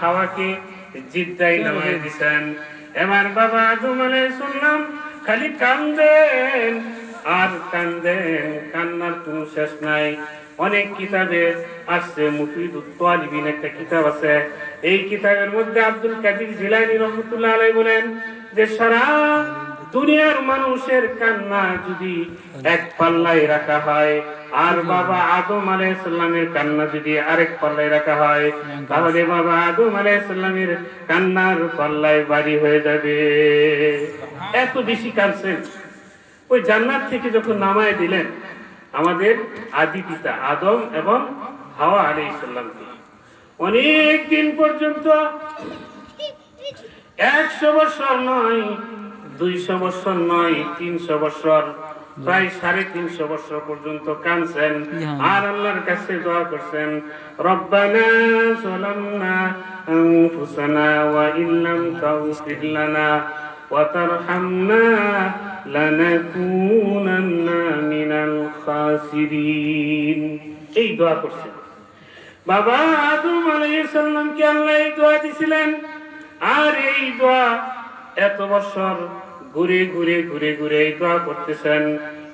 হাওয়াকে জিদ্দায় নামায় দিছেন। এবার বাবা আদম আলাইহিস সালাম খালি কান্দেন আর কান্দেন, কান্নার কোনো শেষ নাই। অনেক কিতাবে আসছে, মুফিদুত তালিবিন একটা কিতাব আছে, এই কিতাবের মধ্যে আব্দুল কাদের জিলানী রাহমাতুল্লাহ আলাইহি বলেন যে সারা দুনিয়ার মানুষের কান্না যদি এক পাল্লায় রাখা হয় আর বাবা আদম আলাইহিস সালামের কান্না যদি আরেক পাল্লায় রাখা হয়, তাহলে বাবা আদম আলাইহিস সালামের কান্নার পাল্লায় ভারী হয়ে যাবে। এত বেশি কাঁদছেন। ওই জান্নাত থেকে যখন নামায় দিলেন আমাদের আদি পিতা আদম এবং হাওয়া আলাইহিস সালামকে, অনেক দিন পর্যন্ত 100 বছর নয়, 200 বছর নয়, 300 বছর, প্রায় 350 বছর পর্যন্ত কাঁদছেন আর আল্লাহর কাছে দোয়া করছেন, রব্বানা যালামনা আনফুসানা ওয়া ইল্লাম তাগফির লানা ওয়া তারহামনা লানাকুনান্না মিনাল খাসিরিন। এই দোয়া করছেন। বাবা আদম আলাইহিস সালামকে আল্লাহ এই দোয়া দিছিলেন। আর এই দোয়া এত বছর ঘুরে ঘুরে ঘুরে ঘুরে এই দোয়া করতেছেন,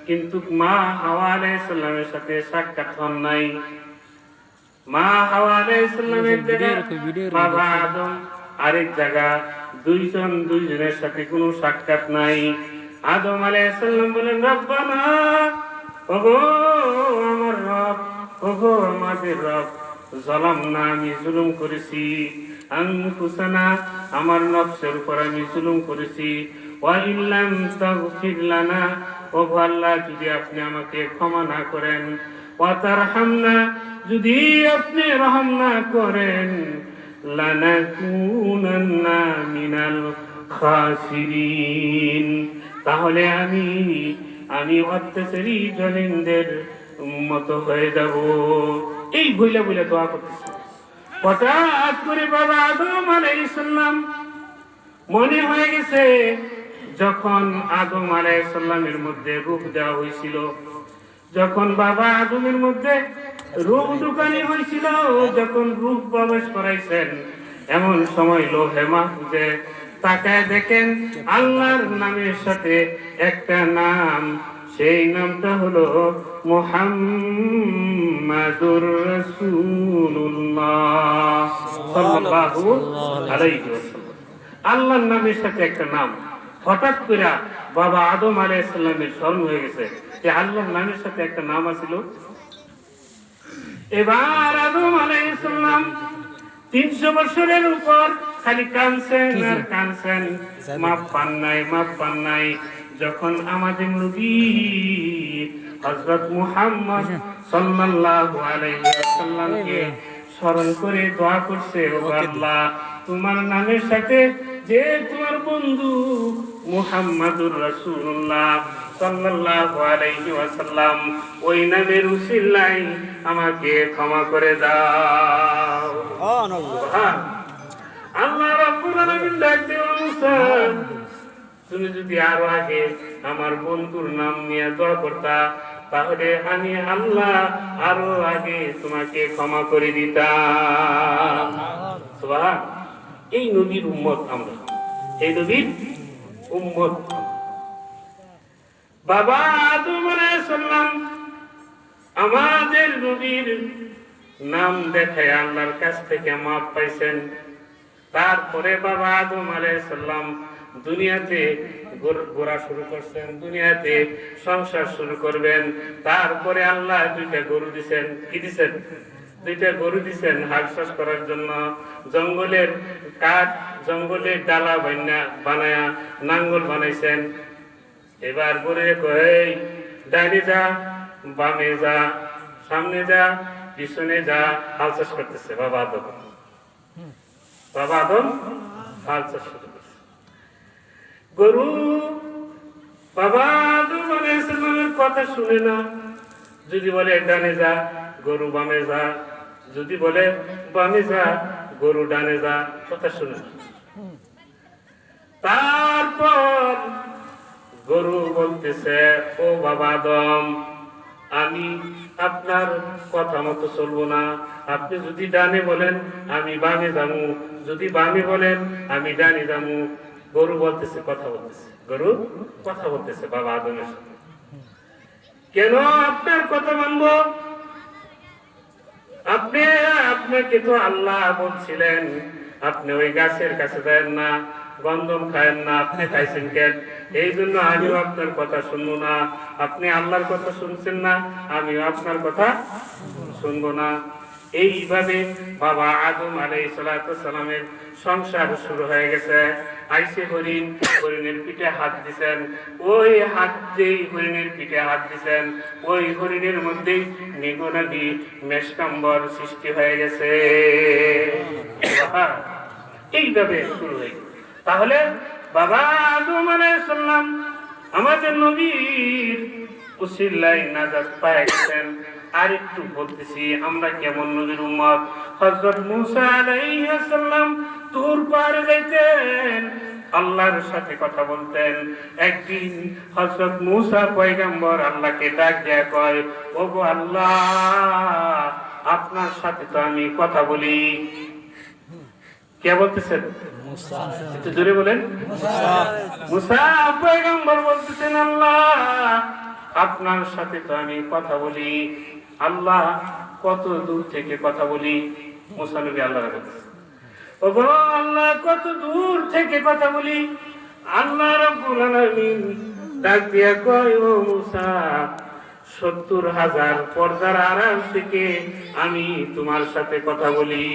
কিন্তু মা হাওয়া আলাইহিস সালামের সাথে সাক্ষাৎ হন নাই। মা হাওয়া আলাইহিস সালামের জায়গায় বাবা আদম আরেক জায়গা, দুইজনের সাথে কোনো সাক্ষাৎ নাই। আদম আলাইহিস সালাম বলেন, রব্বানা, ওগো আমার রব, ওগো আমাদের রব, যালামনা, আমি জুলুম করেছি, আনফুসানা, আমার নফসের উপর আমি জুলুম করেছি, ওয়া ইল্লাম তাগফির লানা, ওগো আল্লাহ, যদি আপনি আমাকে ক্ষমা না করেন, ওয়া তারহামনা, যদি আপনি রহম না করেন, লানাকুনান্না মিনাল খাসিরিন, তাহলে আমি অত্যাচারী জালিমদের মতো হয়ে যাব। এই বইলা বইলা দোয়া করতেছে। হঠাৎ করে বাবা আদম আলাইহিস সালাম মনে হয়ে গেছে, যখন আদম আলাইহিস সালামের মধ্যে রূহ দেওয়া হয়েছিল, যখন বাবা আদমের মধ্যে রূহ ঢুকানি হয়েছিল, যখন রূহ প্রবেশ করাইছেন, এমন সময় লোহে মাহফুজে তাকায় দেখেন আল্লাহর নামের সাথে একটা নাম, সেই নামটা হলো মুহাম্মাদুর রাসূলুল্লাহ সাল্লাল্লাহু আলাইহি ওয়াসাল্লাম। আল্লাহর নামের সাথে একটা নাম। হঠাৎ করে বাবা আদম আলাইহিস সালামের স্মরণ হয়ে গেছে যে আল্লাহর নামের সাথে একটা নাম আছিল। এবার আদম আলাইহিস সালাম 300 বছরের উপর খালি কাঁদছেন আর কাঁদছেন, মাপ পান নাই, মাপ পান নাই। যখন আমাদের নবী হযরত মুহাম্মদ সাল্লাল্লাহু আলাইহি ওয়াসাল্লামকে স্মরণ করে দোয়া করছে, ও আল্লাহ, তোমার নামের সাথে যে তোমার বন্ধু মুহাম্মাদুর রাসূলুল্লাহ সাল্লাল্লাহু আলাইহি ওয়াসাল্লাম, ওই নামের উসিলায় আমাকে ক্ষমা করে দাও। সুবহান আল্লাহ রাব্বুল আলামিন ডাক দিও, মুসা, তুমি যদি আরো আগে আমার বন্ধুর নাম নিয়ে দোয়া করতা, তাহলে আমি আল্লাহ আরো আগে তোমাকে ক্ষমা করে দিতাম। সুবহান। এই নবীর উম্মত আমরা, এই নবীর উম্মত। বাবা আদম আলাইহিস সালাম আমাদের নবীর নাম দেখায় আল্লাহর কাছ থেকে মাপ পাইছেন। তারপরে বাবা আদম আলাইহিস সালাম দুনিয়াতে ঘোরা শুরু করছেন, দুনিয়াতে সংসার শুরু করবেন। তারপরে আল্লাহ 2টা গরু দিছেন। কি দিছেন? 2টা গরু দিছেন হাল চাষ করার জন্য। জঙ্গলের কাঠ, জঙ্গলের ডালা বানায়া নাঙ্গল বানাইছেন। এবার গরুরে কয়, ডাইনে যা, বামে যা, সামনে যা, পিছনে যা, হাল চাষ করতেছে বাবা আদম। বাবা আদম হাল চাষ শুরু করছে। গরু বাবা আদম আলাইহিস সালামের কথা শুনে না। যদি বলে ডানে যা, গরু বামে যা, যদি বলে বামে যা, গরু ডানে যা, কথা শুনে না। তারপর গরু বলতেছে, ও বাবা আদম, আমি আপনার কথা মতো চলবো না। আপনি যদি ডানে বলেন আমি বামে যাবো, যদি বামে বলেন আমি ডানে যাবো। গরু বলতেছে, কথা বলতেছে, গরু কথা বলতেছে বাবা আদমের সাথে, কেন আপনার কথা মানবো? আপনি, আপনাকে তো আল্লাহ বলছিলেন আপনি ওই গাছের কাছে যাবেন না, গন্ধম খায়েন না, আপনি খাইছেন কেন? এই জন্য আমিও আপনার কথা শুনবো না। আপনি আল্লাহর কথা শুনছেন না, আমিও আপনার কথা শুনবো না। এইভাবে বাবা আদম আলাইহিস সালামের সংসার শুরু হয়ে গেছে। আইসে হরিণ, হরিণের পিঠে হাত দিছেন, ওই হাত যেই হরিণের পিঠে হাত দিছেন ওই হরিণের মধ্যেই নিগনাদি মেষকাম্বর সৃষ্টি হয়ে গেছে। এইভাবে শুরু হয়ে গেছে। তাহলে বাবা আদম আলাইহিস সালাম আমাদের নবীর উসিলায় নাজাত পেয়ে গেছেন। আর একটু বলতেছি আমরা কেমন নবীর উম্মত। হযরত মূসা আলাইহিস সালাম তুর পাড়ে যাইতেন, আল্লাহর সাথে কথা বলতেন। একদিন হযরত মূসা পয়গম্বর আল্লাহকে ডাক দেয়া কয়, ওগো আল্লাহ, আপনার সাথে তো আমি কথা বলি। কে বলতেছেন? মূসা। একটু জোরে বলেন। মূসা পয়গম্বর বলতেছেন, আল্লাহ আপনার সাথে তো আমি কথা বলি। আল্লাহ কত দূর থেকে কথা বলি? মূসা নবী আল্লাহর কাছে, ওগো আল্লাহ কত দূর থেকে কথা বলি? আল্লাহ রাব্বুল আলামিন ডাক দিয়া কয়, ও মূসা ৭০,০০০ পর্দার আড়াল থেকে আমি তোমার সাথে কথা বলি।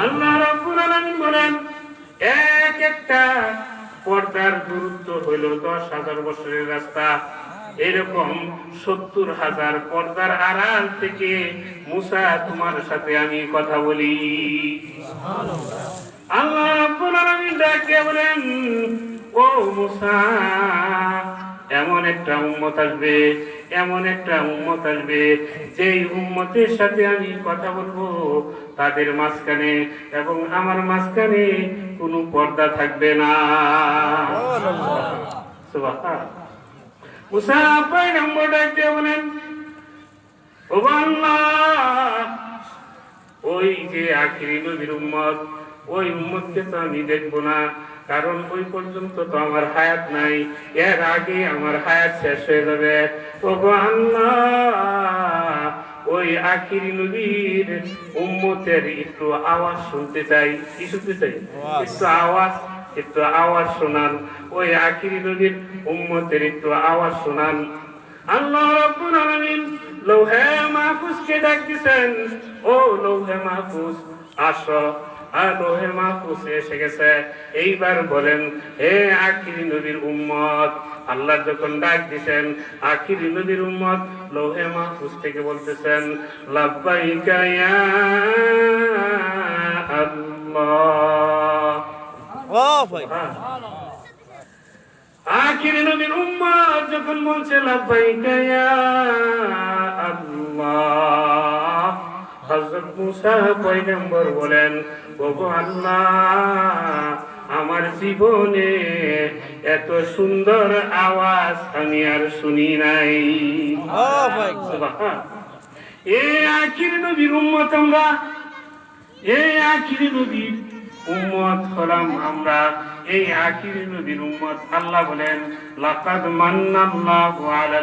আল্লাহ রাব্বুল আলামিন বলেন এক একটা পর্দার দূরত্ব হইল ১০,০০০ বছরের রাস্তা। এরকম ৭০,০০০ পর্দার আড়াল থেকে মূসা তোমার সাথে আমি কথা বলি। আল্লাহ রাব্বুল আলামিন ডাক দিয়ে বলেন, ও মূসা, এমন একটা উম্মত আসবে, এমন একটা উম্মত আসবে যেই উম্মতের সাথে আমি কথা বলবো তাদের মাঝখানে এবং আমার মাঝখানে কোনো পর্দা থাকবে না। সুবহানাল্লাহ। মূসা পয়গম্বর ডাক দিয়ে বলেন, ও আল্লাহ, ওই যে আখিরি নবীর উম্মত, ওই উম্মতকে তো আমি দেখবো না, কারণ ওই পর্যন্ত তো আমার হায়াত নাই, এর আগে আমার হায়াত শেষ হয়ে যাবে। ওগো আল্লাহ, ওই আখিরি নবীর উম্মতের একটু আওয়াজ শুনতে চাই। কি শুনতে চাই? একটু আওয়াজ, একটু আওয়াজ শোনান। ওই আখিরি নবীর উম্মতের একটু আওয়াজ শোনান। আল্লাহ রাব্বুল আলামিন লৌহে মাহফুজকে ডাক দিছেন, ও লৌহে মাহফুজ আসো। আর লৌহে মাহফুজ এসে গেছে। এইবার বলেন, হে আখিরি নবীর উম্মত। আল্লাহ যখন ডাক দিছেন আখিরি নবীর উম্মত, লৌহে মাহফুজ থেকে বলতেছেন, লাব্বাইকা ইয়া আল্লাহ। ও ভাই, আখিরি নবীর উম্মত যখন বলছে লাব্বাইকা ইয়া আল্লাহ, হযরত মূসা পয়গম্বর বলেন, ওগো আল্লাহ, আমার জীবনে এত সুন্দর আওয়াজ আমি আর শুনি নাই। এই আখিরি নবীর উম্মত আমরা, এই আখিরি নবীর উম্মত হলাম আমরা। এই আখিরি নবীর উম্মত। আল্লাহ বলেন, লাকাদ মান্নাল্লাহু আলা